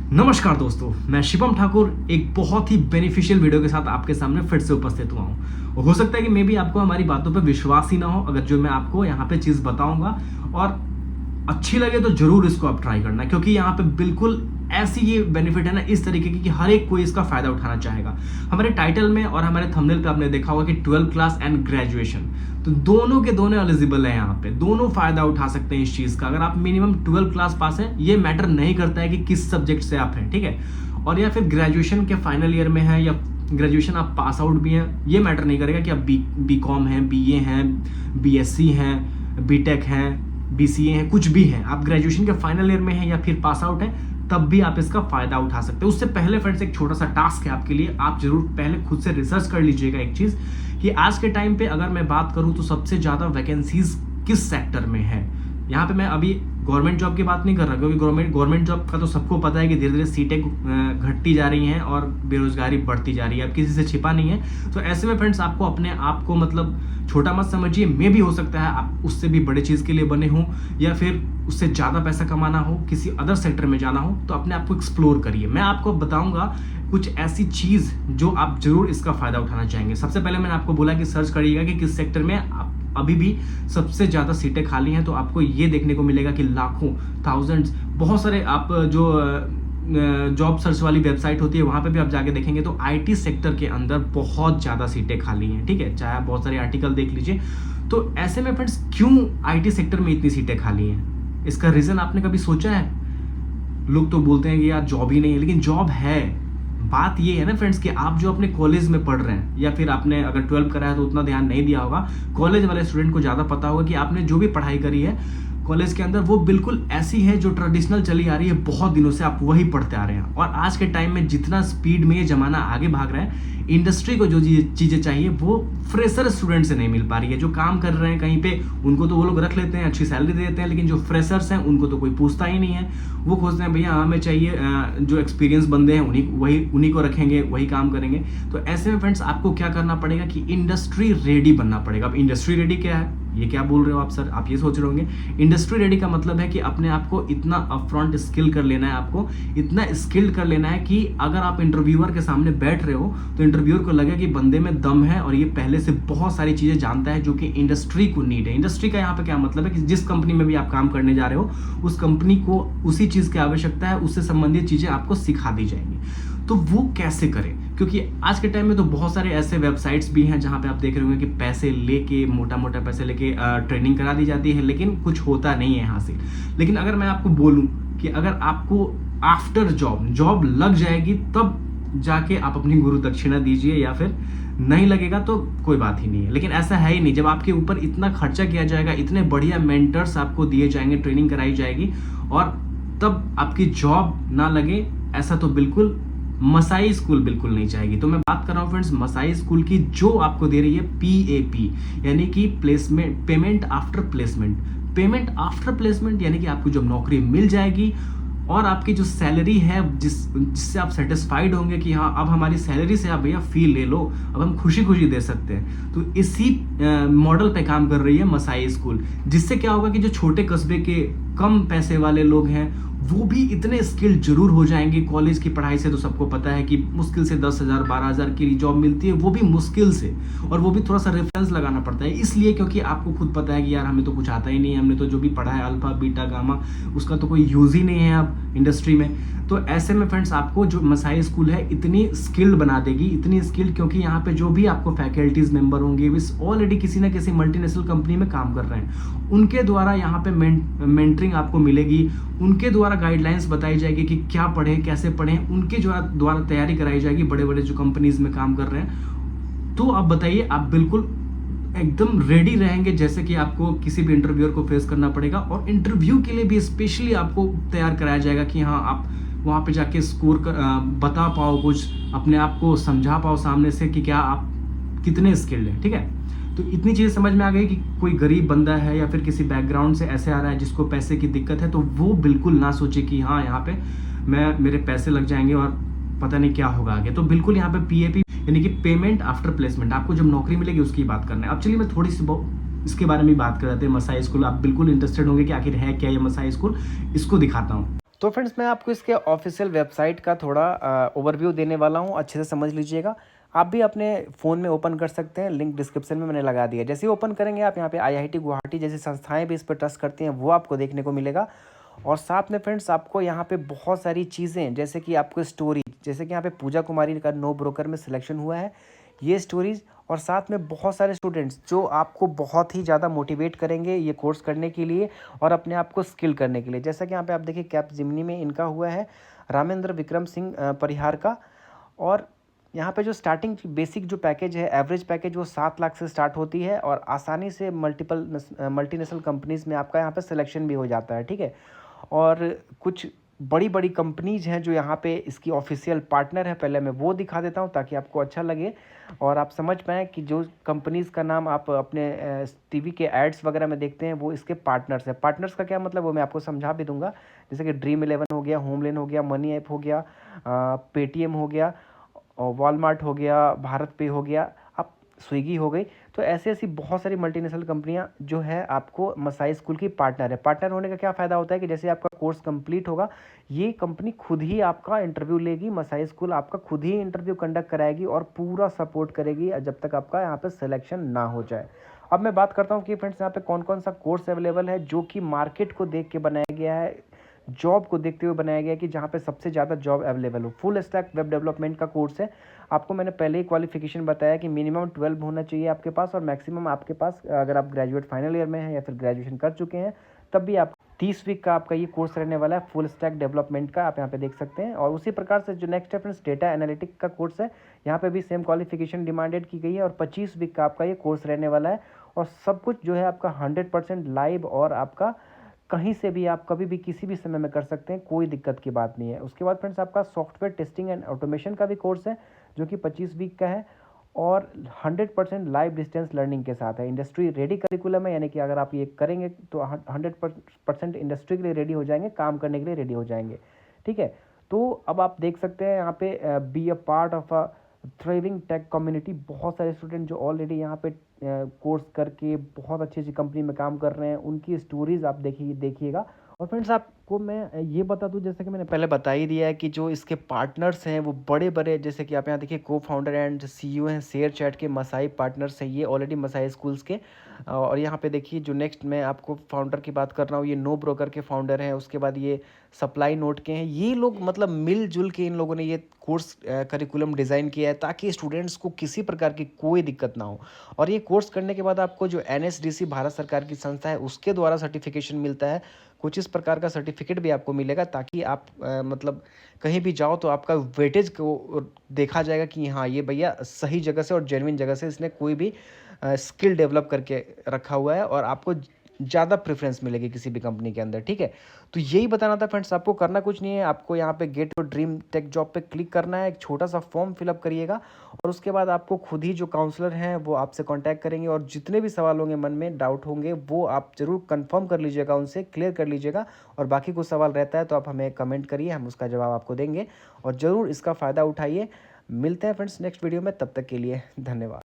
नमस्कार दोस्तों, मैं शिवम ठाकुर एक बहुत ही बेनिफिशियल वीडियो के साथ आपके सामने फिर से उपस्थित हुआ हूँ। हो सकता है कि मे भी आपको हमारी बातों पर विश्वास ही ना हो अगर जो मैं आपको यहाँ पे चीज़ बताऊंगा, और अच्छी लगे तो जरूर इसको आप ट्राई करना, क्योंकि यहाँ पे बिल्कुल ऐसी ये बेनिफिट है ना इस तरीके की कि हर एक कोई इसका फायदा उठाना चाहेगा। हमारे टाइटल में और हमारे थंबनेल पे आपने देखा होगा कि 12th क्लास एंड ग्रेजुएशन, तो दोनों के दोनों एलिजिबल है। यहाँ पे दोनों फायदा उठा सकते हैं इस चीज का। अगर आप मिनिमम 12th क्लास पास है, ये मैटर नहीं करता है कि किस सब्जेक्ट से आप हैं, ठीक है, और या फिर ग्रेजुएशन के फाइनल ईयर में है या ग्रेजुएशन आप पास आउट भी हैं, ये मैटर नहीं करेगा कि आप बी कॉम हैं, BA हैं, BSc हैं, BTech हैं, BCA हैं, कुछ भी हैं, आप ग्रेजुएशन के फाइनल ईयर में हैं या फिर पास आउट हैं, तब भी आप इसका फायदा उठा सकते हैं। उससे पहले फ्रेंड्स एक छोटा सा टास्क है आपके लिए, आप जरूर पहले खुद से रिसर्च कर लीजिएगा एक चीज कि आज के टाइम पे अगर मैं बात करूं तो सबसे ज्यादा वैकेंसीज किस सेक्टर में है। यहाँ पे मैं अभी गवर्नमेंट जॉब की बात नहीं कर रहा, क्योंकि गवर्नमेंट जॉब का तो सबको पता है कि धीरे धीरे सीटें घटती जा रही हैं और बेरोजगारी बढ़ती जा रही है, अब किसी से छिपा नहीं है। तो ऐसे में फ्रेंड्स आपको अपने आप को मतलब छोटा मत समझिए, मे भी हो सकता है आप उससे भी बड़े चीज़ के लिए बने हों या फिर उससे ज़्यादा पैसा कमाना हो, किसी अदर सेक्टर में जाना हो, तो अपने आप को एक्सप्लोर करिए। मैं आपको बताऊंगा कुछ ऐसी चीज़ जो आप जरूर इसका फ़ायदा उठाना चाहेंगे। सबसे पहले मैंने आपको बोला कि सर्च करिएगा कि किस सेक्टर में आप अभी भी सबसे ज़्यादा सीटें खाली हैं, तो आपको ये देखने को मिलेगा कि लाखों, थाउजेंड्स, बहुत सारे आप जो जॉब सर्च वाली वेबसाइट होती है वहाँ पे भी आप जाके देखेंगे तो IT सेक्टर के अंदर बहुत ज़्यादा सीटें खाली हैं, ठीक है, चाहे आप बहुत सारे आर्टिकल देख लीजिए। तो ऐसे में फ्रेंड्स क्यों IT सेक्टर में इतनी सीटें खाली हैं, इसका रीज़न आपने कभी सोचा है? लोग तो बोलते हैं कि यार जॉब ही नहीं है, लेकिन जॉब है। बात ये है ना फ्रेंड्स कि आप जो अपने कॉलेज में पढ़ रहे हैं या फिर आपने अगर 12th करा है तो उतना ध्यान नहीं दिया होगा, कॉलेज वाले स्टूडेंट को ज़्यादा पता होगा कि आपने जो भी पढ़ाई करी है कॉलेज के अंदर वो बिल्कुल ऐसी है जो ट्रेडिशनल चली आ रही है, बहुत दिनों से आप वही पढ़ते आ रहे हैं। और आज के टाइम में जितना स्पीड में ये जमाना आगे भाग रहा है, इंडस्ट्री को जो चीज़ें चाहिए वो फ्रेशर स्टूडेंट से नहीं मिल पा रही है। जो काम कर रहे हैं कहीं पे उनको तो वो लोग रख लेते हैं, अच्छी सैलरी दे देते हैं, लेकिन जो फ्रेशर्स हैं उनको तो कोई पूछता ही नहीं है। वो खोजते हैं भैया हमें चाहिए जो एक्सपीरियंस बंदे हैं उन्हीं को रखेंगे, वही काम करेंगे। तो ऐसे में फ्रेंड्स आपको क्या करना पड़ेगा कि इंडस्ट्री रेडी बनना पड़ेगा। अब इंडस्ट्री रेडी क्या है, ये क्या बोल रहे हो आप सर, आप ये सोच रहे होंगे। इंडस्ट्री रेडी का मतलब है कि अपने आप को इतना अपफ्रंट स्किल कर लेना है, आपको इतना स्किल्ड कर लेना है कि अगर आप इंटरव्यूअर के सामने बैठ रहे हो तो इंटरव्यूअर को लगे कि बंदे में दम है और ये पहले से बहुत सारी चीज़ें जानता है जो कि इंडस्ट्री को नीड है। इंडस्ट्री का यहाँ पे क्या मतलब है कि जिस कंपनी में भी आप काम करने जा रहे हो उस कंपनी को उसी चीज़ की आवश्यकता है, उससे संबंधित चीज़ें आपको सिखा दी जाएंगी। तो वो कैसे करें, क्योंकि आज के टाइम में तो बहुत सारे ऐसे वेबसाइट्स भी हैं जहां पे आप देख रहे होंगे कि पैसे लेके, मोटा मोटा पैसे लेके ट्रेनिंग करा दी जाती है, लेकिन कुछ होता नहीं है हासिल। लेकिन अगर मैं आपको बोलूं कि अगर आपको आफ्टर जॉब लग जाएगी तब जाके आप अपनी गुरु दक्षिणा दीजिए, या फिर नहीं लगेगा तो कोई बात ही नहीं है। लेकिन ऐसा है ही नहीं, जब आपके ऊपर इतना खर्चा किया जाएगा, इतने बढ़िया मेंटर्स आपको दिए जाएंगे, ट्रेनिंग कराई जाएगी, और तब आपकी जॉब ना लगे, ऐसा तो बिल्कुल मसाई स्कूल बिल्कुल नहीं चाहेगी। तो मैं बात कर रहा हूँ फ्रेंड्स मसाई स्कूल की, जो आपको दे रही है PAP, यानी कि placement, payment after placement. Payment after placement यानी कि आपको जब नौकरी मिल जाएगी और आपकी जो सैलरी है जिससे आप सेटिस्फाइड होंगे कि हाँ अब हमारी सैलरी से आप भैया फील ले लो, अब हम खुशी खुशी दे सकते हैं। तो इसी मॉडल पे काम कर रही है मसाई स्कूल, जिससे क्या होगा कि जो छोटे कस्बे के कम पैसे वाले लोग हैं वो भी इतने स्किल्ड जरूर हो जाएंगे। कॉलेज की पढ़ाई से तो सबको पता है कि मुश्किल से 10,000 12,000 की जॉब मिलती है, वो भी मुश्किल से, और वो भी थोड़ा सा रेफरेंस लगाना पड़ता है, इसलिए क्योंकि आपको खुद पता है कि यार हमें तो कुछ आता ही नहीं है, हमने तो जो भी पढ़ा है अल्फा बीटा गामा उसका तो कोई यूज ही नहीं है अब इंडस्ट्री में। तो ऐसे में फ्रेंड्स आपको जो मसाई स्कूल है इतनी स्किल्ड बना देगी, इतनी स्किल्ड, क्योंकि यहाँ पे जो भी आपको फैकल्टीज मेंबर होंगे वे ऑलरेडी किसी ना किसी मल्टीनेशनल कंपनी में काम कर रहे हैं, उनके द्वारा यहाँ पे मेंटरिंग आपको मिलेगी, उनके द्वारा गाइडलाइंस बताई जाएगी कि क्या पढ़ें कैसे पढ़ें, उनके द्वारा तैयारी कराई जाएगी, बड़े बड़े जो कंपनीज में काम कर रहे हैं। तो आप बताइए, आप बिल्कुल एकदम रेडी रहेंगे जैसे कि आपको किसी भी इंटरव्यूअर को फेस करना पड़ेगा, और इंटरव्यू के लिए भी स्पेशली आपको तैयार कराया जाएगा कि हाँ आप वहाँ पे जाके स्कोर बता पाओ, कुछ अपने आप को समझा पाओ सामने से कि क्या आप कितने स्किल्ड हैं, ठीक है। तो इतनी चीज़ें समझ में आ गई कि कोई गरीब बंदा है या फिर किसी बैकग्राउंड से ऐसे आ रहा है जिसको पैसे की दिक्कत है, तो वो बिल्कुल ना सोचे कि हाँ यहाँ पे मेरे पैसे लग जाएंगे और पता नहीं क्या होगा आगे। तो बिल्कुल यहाँ पे PAP यानी कि पेमेंट आफ्टर प्लेसमेंट, आपको जब नौकरी मिलेगी उसकी बात करना है। अब चलिए मैं थोड़ी सी इसके बारे में बात कर रहे थे, मसाई स्कूल। आप बिल्कुल इंटरेस्टेड होंगे कि आखिर है क्या ये मसाई स्कूल, इसको दिखाता हूँ। तो फ्रेंड्स मैं आपको इसके ऑफिशियल वेबसाइट का थोड़ा ओवरव्यू देने वाला हूँ, अच्छे से समझ लीजिएगा। आप भी अपने फ़ोन में ओपन कर सकते हैं, लिंक डिस्क्रिप्शन में मैंने लगा दिया। जैसे ही ओपन करेंगे आप यहाँ पे आईआईटी गुवाहाटी जैसी संस्थाएं भी इस पर ट्रस्ट करती हैं, वो आपको देखने को मिलेगा। और साथ में फ्रेंड्स आपको यहाँ पे बहुत सारी चीज़ें, जैसे कि आपको स्टोरी, जैसे कि यहाँ पे पूजा कुमारी का नो ब्रोकर में सिलेक्शन हुआ है, ये स्टोरीज, और साथ में बहुत सारे स्टूडेंट्स जो आपको बहुत ही ज़्यादा मोटिवेट करेंगे ये कोर्स करने के लिए और अपने आप को स्किल करने के लिए। जैसा कि यहाँ पे आप देखिए कैप जिमनी में इनका हुआ है रामेंद्र विक्रम सिंह परिहार का। और यहाँ पे जो स्टार्टिंग बेसिक जो पैकेज है, एवरेज पैकेज, वो 7 लाख से स्टार्ट होती है और आसानी से मल्टीनेशनल कंपनीज में आपका यहाँ पे सिलेक्शन भी हो जाता है, ठीक है। और कुछ बड़ी बड़ी कंपनीज हैं जो यहाँ पे इसकी ऑफिशियल पार्टनर है, पहले मैं वो दिखा देता हूँ ताकि आपको अच्छा लगे और आप समझ पाएँ कि जो कंपनीज़ का नाम आप अपने टीवी के एड्स वगैरह में देखते हैं वो इसके पार्टनर्स हैं। पार्टनर्स का क्या मतलब वो मैं आपको समझा भी दूंगा। जैसे कि ड्रीम इलेवन हो गया, होमलेन हो गया, मनी ऐप हो गया, पेटीएम हो गया, और वॉलमार्ट हो गया, भारत पे हो गया, आप स्विगी हो गई। तो ऐसी ऐसी बहुत सारी मल्टीनेशनल कंपनियां जो है आपको मसाई स्कूल की पार्टनर है। पार्टनर होने का क्या फ़ायदा होता है कि जैसे आपका कोर्स कंप्लीट होगा, ये कंपनी खुद ही आपका इंटरव्यू लेगी, मसाई स्कूल आपका खुद ही इंटरव्यू कंडक्ट कराएगी और पूरा सपोर्ट करेगी जब तक आपका यहाँ पे सिलेक्शन ना हो जाए। अब मैं बात करता हूँ कि फ्रेंड्स यहाँ पे कौन कौन सा कोर्स अवेलेबल है जो कि मार्केट को देख के बनाया गया है, जॉब को देखते हुए बनाया गया है कि जहाँ पे सबसे ज़्यादा जॉब अवेलेबल हो। फुल स्टैक वेब डेवलपमेंट का कोर्स है। आपको मैंने पहले ही क्वालिफिकेशन बताया कि मिनिमम 12 होना चाहिए आपके पास और मैक्सिमम आपके पास, अगर आप ग्रेजुएट फाइनल ईयर में हैं या फिर ग्रेजुएशन कर चुके हैं तब भी आप 30 वीक का आपका ये कोर्स रहने वाला है फुल स्टैक डेवलपमेंट का, आप यहाँ पे देख सकते हैं। और उसी प्रकार से जो नेक्स्ट है फ्रेंड्स डेटा एनालिटिक का कोर्स है, यहाँ पे भी सेम क्वालिफिकेशन डिमांडेड की गई है और 25 वीक का आपका ये कोर्स रहने वाला है। और सब कुछ जो है आपका 100% लाइव और आपका कहीं से भी आप कभी भी किसी भी समय में कर सकते हैं, कोई दिक्कत की बात नहीं है। उसके बाद फ्रेंड्स आपका सॉफ्टवेयर टेस्टिंग एंड ऑटोमेशन का भी कोर्स है जो कि 25 वीक का है और 100% लाइव डिस्टेंस लर्निंग के साथ है। इंडस्ट्री रेडी करिकुलम है, यानी कि अगर आप ये करेंगे तो 100% इंडस्ट्री के लिए रेडी हो जाएंगे, काम करने के लिए रेडी हो जाएंगे, ठीक है। तो अब आप देख सकते हैं यहाँ पे be a part of a thriving take community, बहुत सारे स्टूडेंट जो ऑलरेडी यहाँ पे कोर्स करके बहुत अच्छी अच्छी कंपनी में काम कर रहे हैं, उनकी स्टोरीज आप देखिएगा। और फ्रेंड्स आपको मैं ये बता दूं, जैसे कि मैंने पहले बता ही दिया है कि जो इसके पार्टनर्स हैं वो बड़े बड़े, जैसे कि आप यहाँ देखिए को फाउंडर एंड सीईओ हैं शेयर चैट के मसाई पार्टनर्स हैं, ये ऑलरेडी मसाई स्कूल्स के। और यहाँ पे देखिए जो नेक्स्ट मैं आपको फाउंडर की बात कर रहा हूँ, ये नो ब्रोकर के फाउंडर हैं। उसके बाद ये सप्लाई नोट के हैं। ये लोग मतलब मिलजुल के इन लोगों ने ये कोर्स करिकुलम डिज़ाइन किया है ताकि स्टूडेंट्स को किसी प्रकार की कोई दिक्कत ना हो। और ये कोर्स करने के बाद आपको जो एनएसडीसी भारत सरकार की संस्था है उसके द्वारा सर्टिफिकेशन मिलता है। कुछ इस प्रकार का सर्टिफिकेट भी आपको मिलेगा ताकि आप मतलब कहीं भी जाओ तो आपका वेटेज को देखा जाएगा कि हाँ ये भैया सही जगह से और जेन्युइन जगह से इसने कोई भी स्किल डेवलप करके रखा हुआ है और आपको ज़्यादा प्रेफरेंस मिलेगी किसी भी कंपनी के अंदर, ठीक है। तो यही बताना था फ्रेंड्स, आपको करना कुछ नहीं है, आपको यहाँ पे get your dream tech job पे क्लिक करना है, एक छोटा सा फॉर्म फिलअप करिएगा और उसके बाद आपको खुद ही जो काउंसलर हैं वो आपसे कांटेक्ट करेंगे और जितने भी सवाल होंगे मन में डाउट होंगे वो आप जरूर कंफर्म कर लीजिएगा, उनसे क्लियर कर लीजिएगा। और बाकी कुछ सवाल रहता है तो आप हमें कमेंट करिए, हम उसका जवाब आपको देंगे और ज़रूर इसका फ़ायदा उठाइए। मिलते हैं फ्रेंड्स नेक्स्ट वीडियो में, तब तक के लिए धन्यवाद।